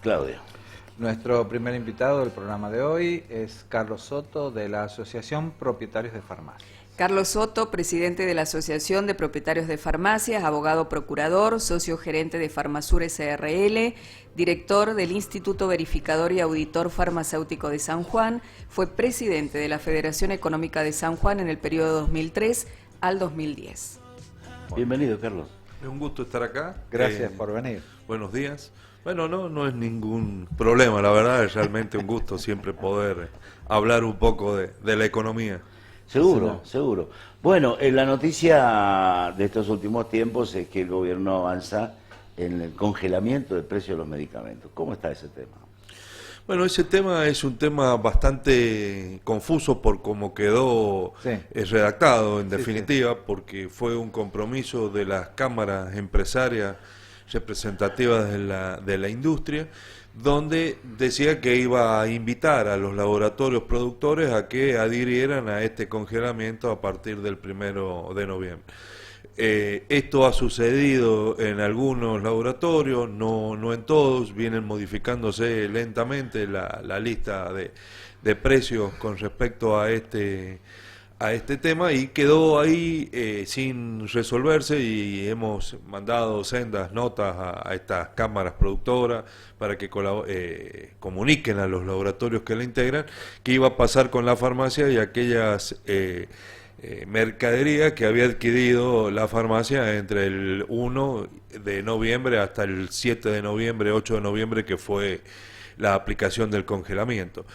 Claudio. Nuestro primer invitado del programa de hoy es Carlos Soto, de la Asociación Propietarios de Farmacias. Carlos Soto, presidente de la Asociación de Propietarios de Farmacias, abogado procurador, socio gerente de Farmasur S.R.L., director del Instituto Verificador y Auditor Farmacéutico de San Juan, fue presidente de la Federación Económica de San Juan en el periodo 2003 al 2010. Bienvenido, Carlos. Es un gusto estar acá. Gracias por venir. Buenos días. Bueno, no es ningún problema, la verdad, es realmente un gusto siempre poder hablar un poco de la economía. Seguro. Bueno, la noticia de estos últimos tiempos es que el gobierno avanza en el congelamiento del precio de los medicamentos. ¿Cómo está ese tema? Bueno, ese tema es un tema bastante confuso por cómo quedó redactado, en definitiva, porque fue un compromiso de las cámaras empresarias representativas de la industria, donde decía que iba a invitar a los laboratorios productores a que adhirieran a este congelamiento a partir del 1 de noviembre. Esto ha sucedido en algunos laboratorios, no en todos, vienen modificándose lentamente la lista de precios con respecto a este tema, y quedó ahí sin resolverse, y hemos mandado sendas notas a estas cámaras productoras para que comuniquen a los laboratorios que la integran qué iba a pasar con la farmacia y aquellas mercadería que había adquirido la farmacia entre el 1 de noviembre hasta el 7 de noviembre, 8 de noviembre, que fue la aplicación del congelamiento.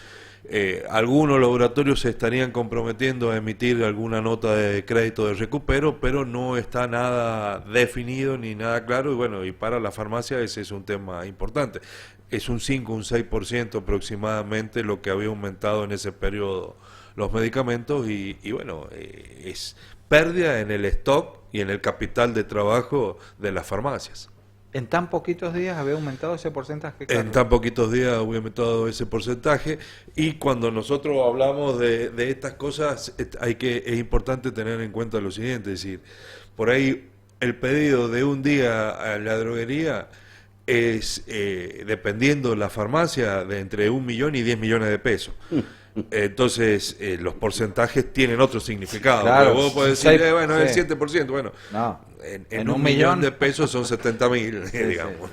Algunos laboratorios se estarían comprometiendo a emitir alguna nota de crédito de recupero, pero no está nada definido ni nada claro, y bueno, y para la farmacia ese es un tema importante. Es un 5, un 6% aproximadamente lo que había aumentado en ese periodo los medicamentos, y bueno, es pérdida en el stock y en el capital de trabajo de las farmacias. ¿En tan poquitos días había aumentado ese porcentaje, Carlos? En tan poquitos días había aumentado ese porcentaje, y cuando nosotros hablamos de estas cosas es importante tener en cuenta lo siguiente, es decir, por ahí el pedido de un día a la droguería es, dependiendo de la farmacia, de entre 1 millón y 10 millones de pesos. Entonces, los porcentajes tienen otro significado. Claro, vos podés decir, bueno, es el 7%. Bueno, no, en 1 millón de pesos son 70.000, digamos.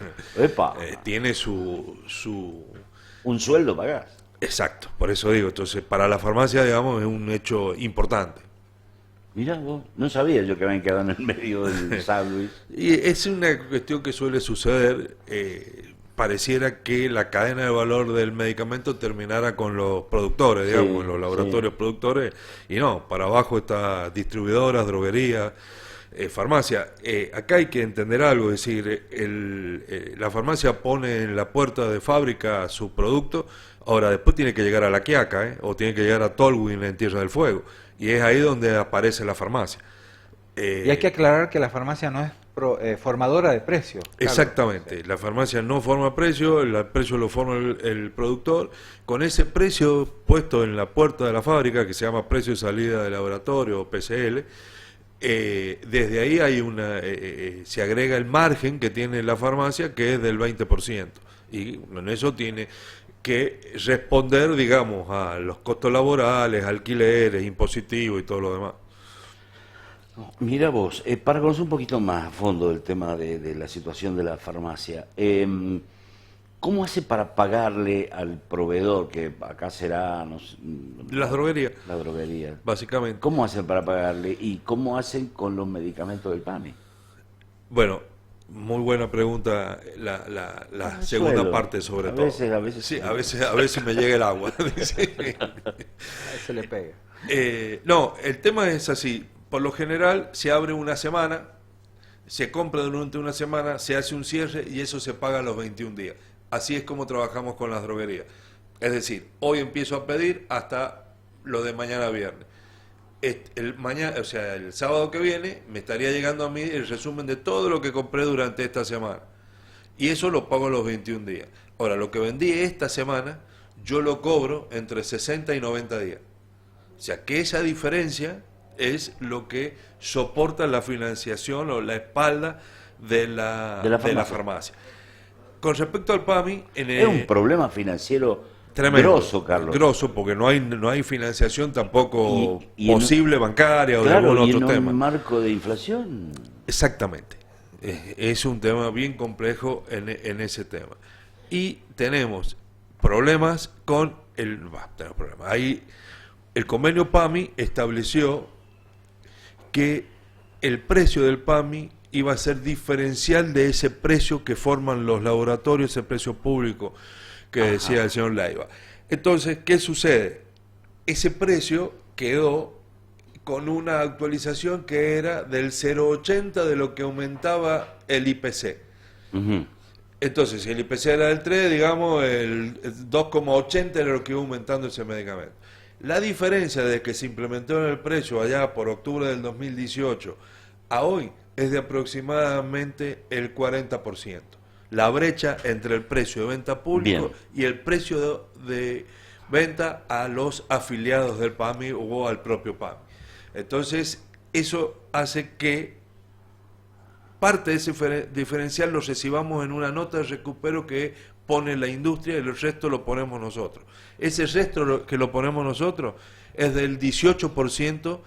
Tiene su... Un sueldo pagás. Exacto, por eso digo. Entonces, para la farmacia, digamos, es un hecho importante. Mirá vos, no sabía yo que habían quedado en el medio del sándwich. Y es una cuestión que suele suceder. Pareciera que la cadena de valor del medicamento terminara con los productores, digamos, en los laboratorios productores, y no, para abajo está distribuidoras, droguerías, farmacia. Acá hay que entender algo, es decir, la farmacia pone en la puerta de fábrica su producto, ahora después tiene que llegar a La Quiaca, o tiene que llegar a Tolwyn en Tierra del Fuego, y es ahí donde aparece la farmacia. Y hay que aclarar que la farmacia no es formadora de precios. Exactamente, la farmacia no forma precio, el precio lo forma el productor, con ese precio puesto en la puerta de la fábrica, que se llama precio de salida de laboratorio o PCL. Desde ahí hay se agrega el margen que tiene la farmacia, que es del 20%, y en eso tiene que responder, digamos, a los costos laborales, alquileres, impositivos y todo lo demás. Mira vos, para conocer un poquito más a fondo el tema de la situación de la farmacia, ¿cómo hace para pagarle al proveedor, que acá será... No sé, las droguerías. La droguería. Básicamente. ¿Cómo hacen para pagarle y cómo hacen con los medicamentos del PAMI? Bueno, muy buena pregunta la segunda parte, sobre todo. A veces sí, a veces me llega el agua. A ese le pega. No, el tema es así. Por lo general se abre una semana, se compra durante una semana, se hace un cierre y eso se paga a los 21 días. Así es como trabajamos con las droguerías. Es decir, hoy empiezo a pedir hasta lo de mañana viernes. El sábado que viene me estaría llegando a mí el resumen de todo lo que compré durante esta semana. Y eso lo pago a los 21 días. Ahora, lo que vendí esta semana, yo lo cobro entre 60 y 90 días. O sea, que esa diferencia es lo que soporta la financiación o la espalda de la farmacia. con respecto al PAMI... Es un problema financiero tremendo, grosso, Carlos. Grosso, porque no hay financiación tampoco Y posible bancaria o de claro, algún y otro en tema. un marco de inflación. Exactamente. Es un tema bien complejo en ese tema. Y tenemos problemas con tenemos problemas. Ahí el convenio PAMI estableció que el precio del PAMI iba a ser diferencial de ese precio que forman los laboratorios, ese precio público que decía el señor Leiva. Entonces, ¿qué sucede? Ese precio quedó con una actualización que era del 0,80 de lo que aumentaba el IPC. Uh-huh. Entonces, si el IPC era del 3, digamos, el 2,80 era lo que iba aumentando ese medicamento. La diferencia de que se implementó en el precio allá por octubre del 2018 a hoy es de aproximadamente el 40%. La brecha entre el precio de venta público y el precio de venta a los afiliados del PAMI o al propio PAMI. Entonces, eso hace que parte de ese diferencial lo recibamos en una nota de recupero que pone la industria y el resto lo ponemos nosotros. Ese resto que lo ponemos nosotros es del 18%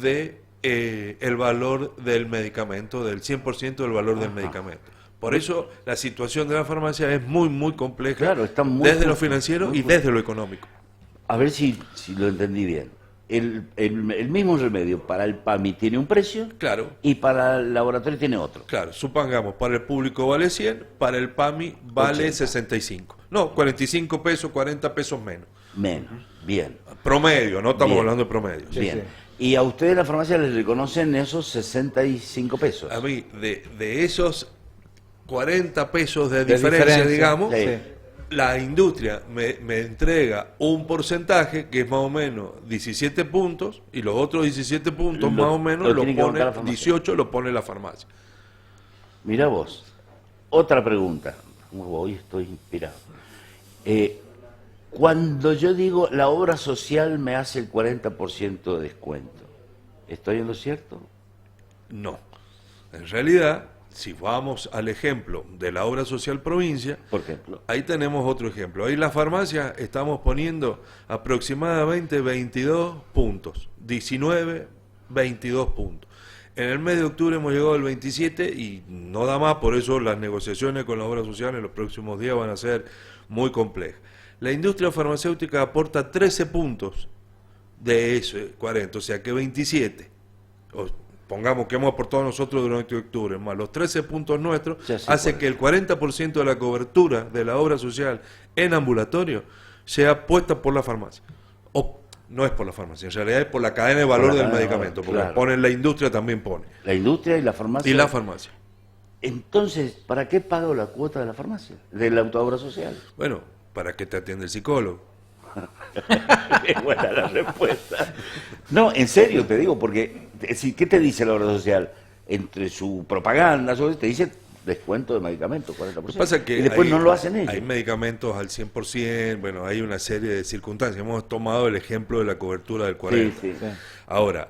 de el valor del medicamento, del 100% del valor del medicamento. Por eso la situación de la farmacia es muy, muy compleja, claro, está muy desde lo financiero y desde lo económico. A ver si lo entendí bien. El mismo remedio para el PAMI tiene un precio, claro, y para el laboratorio tiene otro. Claro, supongamos, para el público vale 100, para el PAMI vale 80. 65. No, 45 pesos, 40 pesos menos. Menos, bien. Promedio, no estamos Bien. hablando de promedio. Bien. sí. Y a ustedes la farmacia les reconocen esos 65 pesos. A mí, de esos 40 pesos de De diferencia, diferencia, digamos, sí. la industria me entrega un porcentaje que es más o menos 17 puntos y los otros 17 puntos Lo- más o menos lo lo tiene que pone, bancar la farmacia. 18 lo pone la farmacia. Mirá vos, otra pregunta. Hoy estoy inspirado. Cuando yo digo la obra social me hace el 40% de descuento, ¿estoy en lo cierto? No. En realidad, si vamos al ejemplo de la obra social provincia, Por ejemplo. ahí tenemos otro ejemplo. Ahí la farmacia estamos poniendo aproximadamente 22 puntos, 19, 22 puntos. En el mes de octubre hemos llegado al 27 y no da más, por eso las negociaciones con la obra social en los próximos días van a ser muy complejas. La industria farmacéutica aporta 13 puntos de ese 40, o sea que 27, pongamos que hemos aportado nosotros durante octubre, más los 13 puntos nuestros, hace que el 40% de la cobertura de la obra social en ambulatorio sea puesta por la farmacia. O no es por la farmacia, en realidad es por la cadena de valor del medicamento, porque claro. pone la industria también pone. La industria y la farmacia. Y la farmacia. Entonces, ¿para qué pago la cuota de la farmacia? De la autoobra social. Bueno, ¿para qué te atiende el psicólogo? Es buena la respuesta. No, en serio te digo, porque ¿qué te dice la obra social? Entre su propaganda, te dice descuento de medicamentos, 40%. Lo que pasa es que y después no lo hacen ellos. Hay medicamentos al 100%, bueno, hay una serie de circunstancias. Hemos tomado el ejemplo de la cobertura del 40%. Sí. Ahora,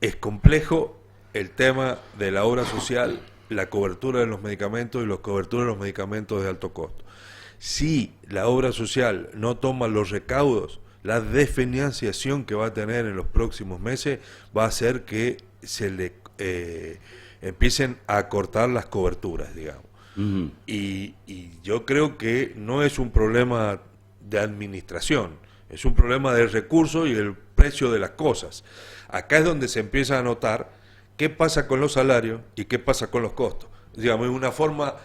es complejo el tema de la obra social, la cobertura de los medicamentos y la cobertura de los medicamentos de alto costo. Si la obra social no toma los recaudos, la desfinanciación que va a tener en los próximos meses va a hacer que se le empiecen a cortar las coberturas, digamos. Uh-huh. Y yo creo que no es un problema de administración, es un problema de recursos y del precio de las cosas. Acá es donde se empieza a notar qué pasa con los salarios y qué pasa con los costos. Digamos, es una forma...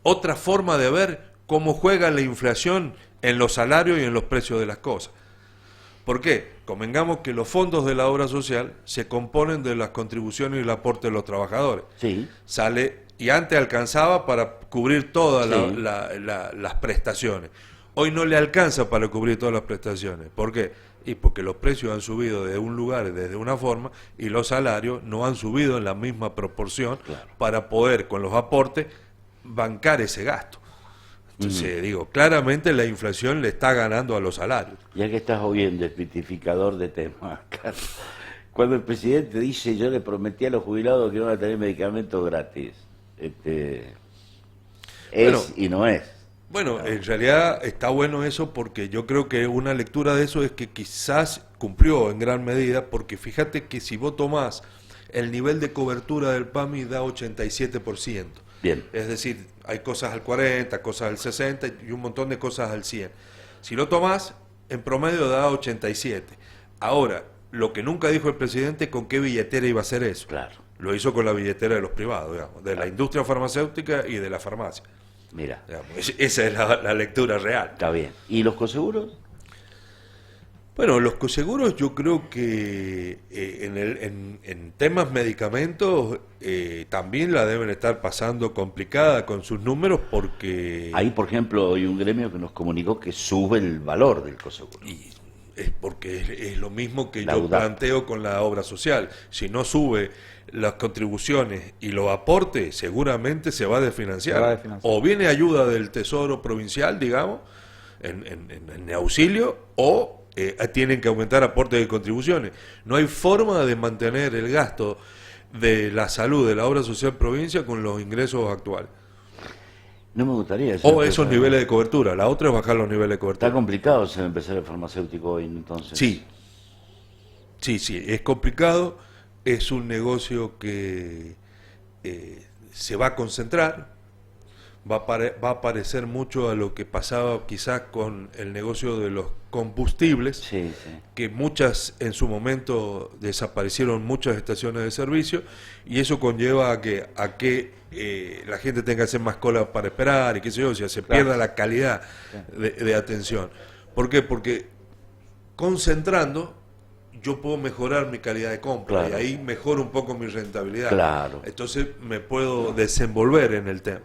otra forma de ver cómo juega la inflación en los salarios y en los precios de las cosas. ¿Por qué? Convengamos que los fondos de la obra social se componen de las contribuciones y el aporte de los trabajadores. Sí. Sale, y antes alcanzaba para cubrir todas Sí. las prestaciones. Hoy no le alcanza para cubrir todas las prestaciones. ¿Por qué? Y porque los precios han subido de un lugar, desde una forma, y los salarios no han subido en la misma proporción, claro, para poder, con los aportes, bancar ese gasto. Entonces, digo, claramente la inflación le está ganando a los salarios. Ya que estás hoy en desmitificador de temas, Carlos, cuando el presidente dice yo le prometí a los jubilados que iban a tener medicamentos gratis, Es y no es. Bueno, en realidad está bueno eso porque yo creo que una lectura de eso es que quizás cumplió en gran medida, porque fíjate que si vos tomás el nivel de cobertura del PAMI da 87%. Bien. Es decir, hay cosas al 40, cosas al 60 y un montón de cosas al 100. Si lo tomás, en promedio da 87. Ahora, lo que nunca dijo el presidente, ¿con qué billetera iba a hacer eso? Claro. Lo hizo con la billetera de los privados, digamos, de la industria farmacéutica y de la farmacia. Mira. Digamos, esa es la lectura real. Está bien. ¿Y los coseguros? Bueno, los coseguros yo creo que en temas medicamentos también la deben estar pasando complicada con sus números porque... Ahí, por ejemplo, hay un gremio que nos comunicó que sube el valor del coseguro. Y es porque es lo mismo que La yo UDAP. planteo con la obra social. Si no sube las contribuciones y los aportes, seguramente se va a desfinanciar. Se va a desfinanciar. O viene ayuda del Tesoro Provincial, digamos, en auxilio, o tienen que aumentar aportes de contribuciones. No hay forma de mantener el gasto de la salud de la obra social provincia con los ingresos actuales. No me gustaría eso. O esos niveles de cobertura. La otra es bajar los niveles de cobertura. Está complicado ser empresario farmacéutico hoy, entonces. Sí, es complicado, es un negocio que se va a concentrar, va a parecer mucho a lo que pasaba quizás con el negocio de los combustibles, Sí, sí. que muchas en su momento desaparecieron muchas estaciones de servicio y eso conlleva a que la gente tenga que hacer más cola para esperar y qué sé yo, o sea, se pierda la calidad de atención. ¿Por qué? Porque concentrando yo puedo mejorar mi calidad de compra Claro. y ahí mejoro un poco mi rentabilidad. Claro. Entonces me puedo desenvolver en el tema.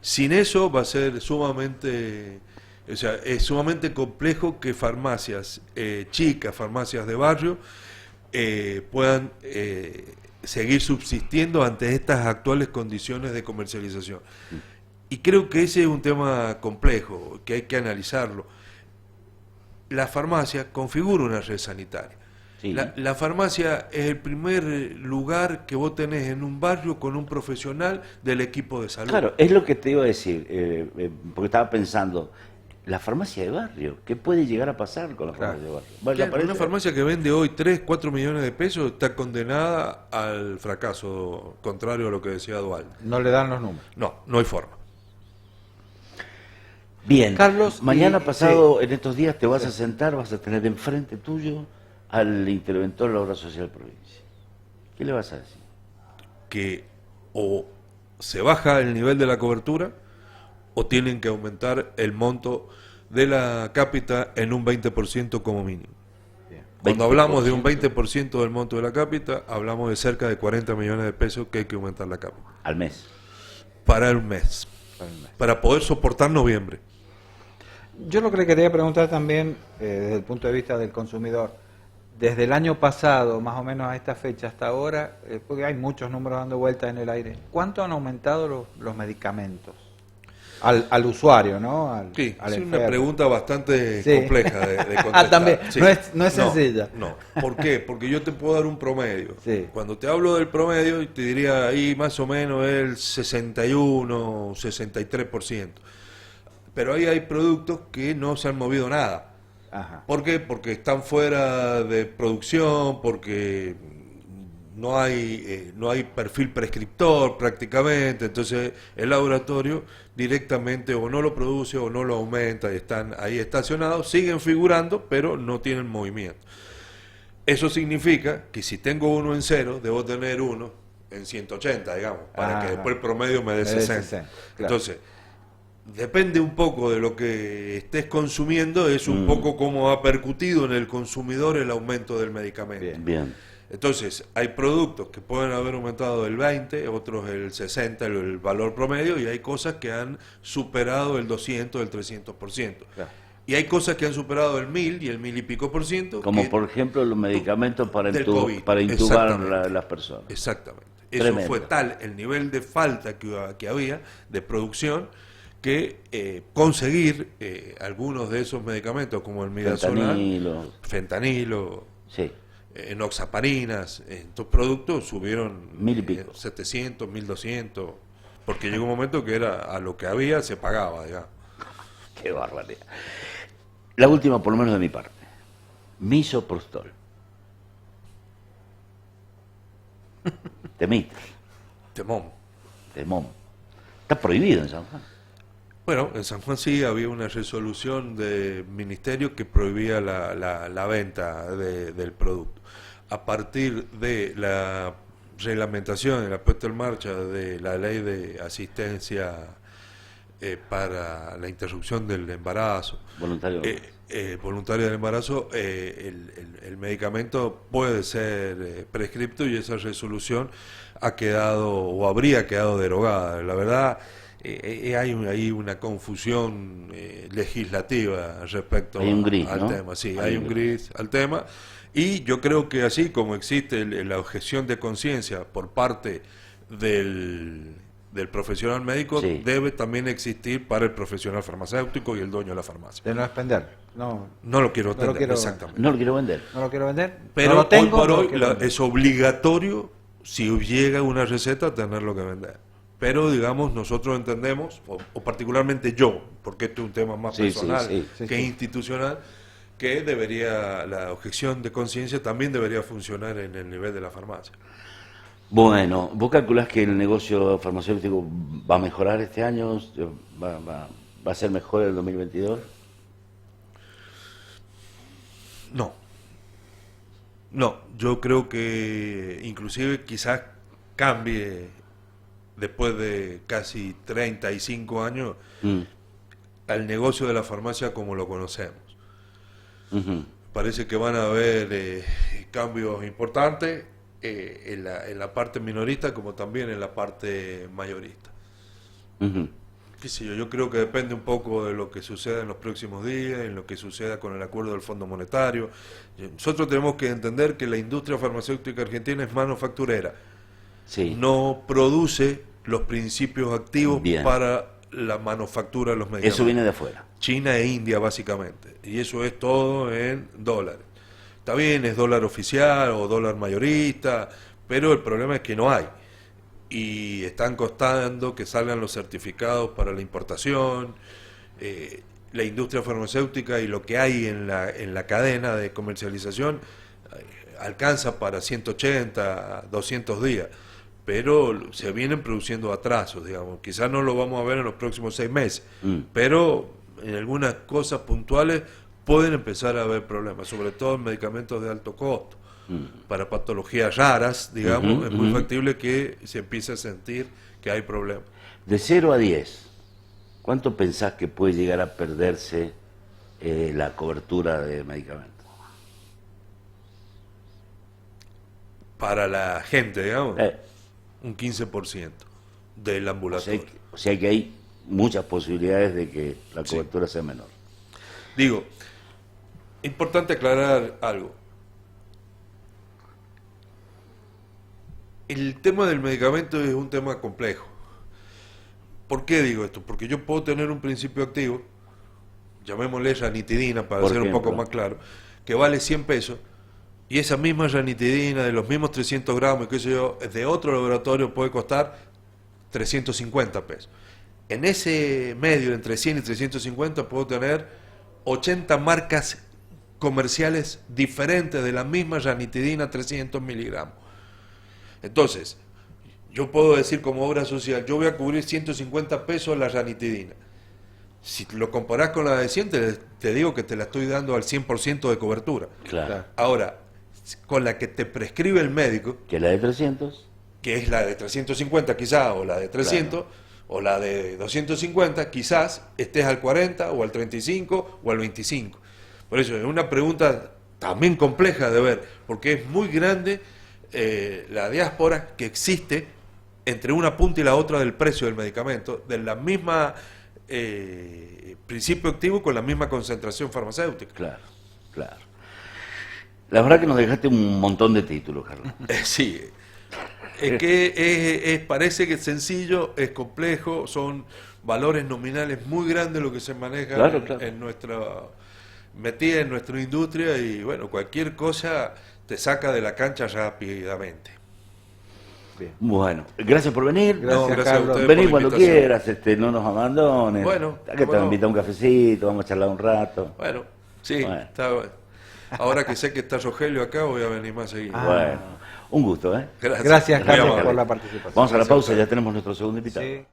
Sin eso va a ser sumamente, o sea, es sumamente complejo que farmacias chicas, farmacias de barrio, puedan seguir subsistiendo ante estas actuales condiciones de comercialización. Y creo que ese es un tema complejo, que hay que analizarlo. La farmacia configura una red sanitaria. Sí. La farmacia es el primer lugar que vos tenés en un barrio con un profesional del equipo de salud. Claro, es lo que te iba a decir, porque estaba pensando, la farmacia de barrio, ¿qué puede llegar a pasar con la farmacia de barrio? Bueno, Claro, aparece- una farmacia que vende hoy 3, 4 millones de pesos está condenada al fracaso, contrario a lo que decía Dual. No le dan los números. No hay forma. Bien, Carlos, mañana y- pasado, en estos días, te vas a sentar, vas a tener enfrente tuyo al interventor de la obra social provincia. ¿Qué le vas a decir? Que o se baja el nivel de la cobertura o tienen que aumentar el monto de la cápita en un 20% como mínimo. Bien. Cuando hablamos de un 20%. 20% del monto de la cápita, hablamos de cerca de 40 millones de pesos que hay que aumentar la cápita. Al mes. Para el mes. Para poder soportar noviembre. Yo lo que le quería preguntar también, desde el punto de vista del consumidor, desde el año pasado, más o menos a esta fecha, hasta ahora, porque hay muchos números dando vueltas en el aire, ¿cuánto han aumentado los medicamentos? Al usuario, ¿no? Sí, al es una enfermo. pregunta bastante Sí. compleja de contestar. También, Sí. no es sencilla. No. ¿Por qué? Porque yo te puedo dar un promedio. Sí. Cuando te hablo del promedio, te diría ahí más o menos el 61, 63%. Pero ahí hay productos que no se han movido nada. Ajá. ¿Por qué? Porque están fuera de producción, porque no hay perfil prescriptor prácticamente, entonces el laboratorio directamente o no lo produce o no lo aumenta y están ahí estacionados, siguen figurando, pero no tienen movimiento. Eso significa que si tengo uno en 0, debo tener uno en 180, digamos, para Ajá. que después el promedio me dé Me dé 60. 60, claro. Entonces, depende un poco de lo que estés consumiendo, es un poco cómo ha percutido en el consumidor el aumento del medicamento. Bien. Bien. Entonces, hay productos que pueden haber aumentado el 20, otros el 60, el valor promedio, y hay cosas que han superado el 200, el 300%. Claro. Y hay cosas que han superado el 1000 y el 1000 y pico por ciento. Como que- por ejemplo los medicamentos para, del COVID. para intubar Exactamente. las personas. Exactamente. Eso Tremendo. fue tal el nivel de falta que había de producción que conseguir algunos de esos medicamentos como el midazolam, fentanilo, Sí. enoxaparinas, estos productos subieron 1000 y pico. 700, 1200. porque llegó un momento que era a lo que había se pagaba, digamos. Qué barbaridad. La última, por lo menos de mi parte. Misoprostol. Temita. Temón. Temón. Está prohibido en San Juan. Bueno, en San Juan sí había una resolución del ministerio que prohibía la venta del producto. A partir de la reglamentación, la puesta en marcha de la ley de asistencia para la interrupción del embarazo, voluntario del embarazo, el medicamento puede ser prescripto y esa resolución ha quedado o habría quedado derogada. La verdad, hay una confusión legislativa respecto al tema. Sí, hay un gris al tema. Y yo creo que así como existe la objeción de conciencia por parte del profesional médico, debe también existir para el profesional farmacéutico y el dueño de la farmacia. De no expender. No lo quiero vender, exactamente. No lo quiero vender. No lo quiero vender. Pero no lo tengo, hoy por hoy es obligatorio, si llega una receta, tenerlo que vender. Pero, digamos, nosotros entendemos, o particularmente yo, porque este es un tema más personal que institucional, que la objeción de conciencia también debería funcionar en el nivel de la farmacia. Bueno, ¿vos calculás que el negocio farmacéutico va a mejorar este año? ¿Va a ser mejor el 2022? No, yo creo que inclusive quizás cambie después de casi 35 años al negocio de la farmacia como lo conocemos. Parece que van a haber cambios importantes en la parte minorista como también en la parte mayorista. Qué sé yo creo que depende un poco de lo que suceda en los próximos días, en lo que suceda con el acuerdo del Fondo Monetario. Nosotros tenemos que entender que la industria farmacéutica argentina es manufacturera. No produce los principios activos para la manufactura de los medicamentos. Eso viene de afuera. China e India básicamente, y eso es todo en dólares. Está bien, es dólar oficial o dólar mayorista, pero el problema es que no hay. Y están costando que salgan los certificados para la importación. La industria farmacéutica y lo que hay en la cadena de comercialización alcanza para 180, 200 días, pero se vienen produciendo atrasos, digamos. Quizás no lo vamos a ver en los próximos 6 meses, pero en algunas cosas puntuales pueden empezar a haber problemas, sobre todo en medicamentos de alto costo. Para patologías raras, digamos, es muy factible que se empiece a sentir que hay problemas. De 0 a 10, ¿cuánto pensás que puede llegar a perderse la cobertura de medicamentos? Para la gente, digamos, un 15% del ambulatorio. O sea que hay muchas posibilidades de que la cobertura sea menor. Digo, importante aclarar algo. El tema del medicamento es un tema complejo. ¿Por qué digo esto? Porque yo puedo tener un principio activo, llamémosle ranitidina para ser un poco más claro, que vale 100 pesos, y esa misma ranitidina de los mismos 300 gramos, qué sé yo, de otro laboratorio puede costar 350 pesos. En ese medio, entre 100 y 350, puedo tener 80 marcas comerciales diferentes de la misma ranitidina 300 miligramos. Entonces, yo puedo decir como obra social, yo voy a cubrir 150 pesos la ranitidina. Si lo comparás con la de 100, te digo que te la estoy dando al 100% de cobertura. Claro. Ahora, con la que te prescribe el médico, que es la de 300, que es la de 350 quizás, o la de 300, o la de 250, quizás estés al 40, o al 35, o al 25. Por eso es una pregunta también compleja de ver, porque es muy grande la diáspora que existe entre una punta y la otra del precio del medicamento, de la misma principio activo con la misma concentración farmacéutica. Claro. La verdad que nos dejaste un montón de títulos, Carlos. Sí, es que parece que es sencillo, es complejo, son valores nominales muy grandes lo que se maneja en nuestra metida en nuestra industria, y bueno, cualquier cosa te saca de la cancha rápidamente. Bien. Bueno, gracias por venir. Gracias, gracias a Carlos. ustedes. Vení por la cuando invitación. quieras, no nos abandones. Bueno, Acá te bueno. invita a un cafecito, vamos a charlar un rato. Bueno, sí, Bueno. ahora que sé que está Rogelio acá, voy a venir más seguido. Bueno, un gusto, ¿eh? Gracias, Muy Carlos, amable. por la participación. Vamos a la Gracias a pausa, ustedes. ya tenemos nuestro segundo invitado. Sí.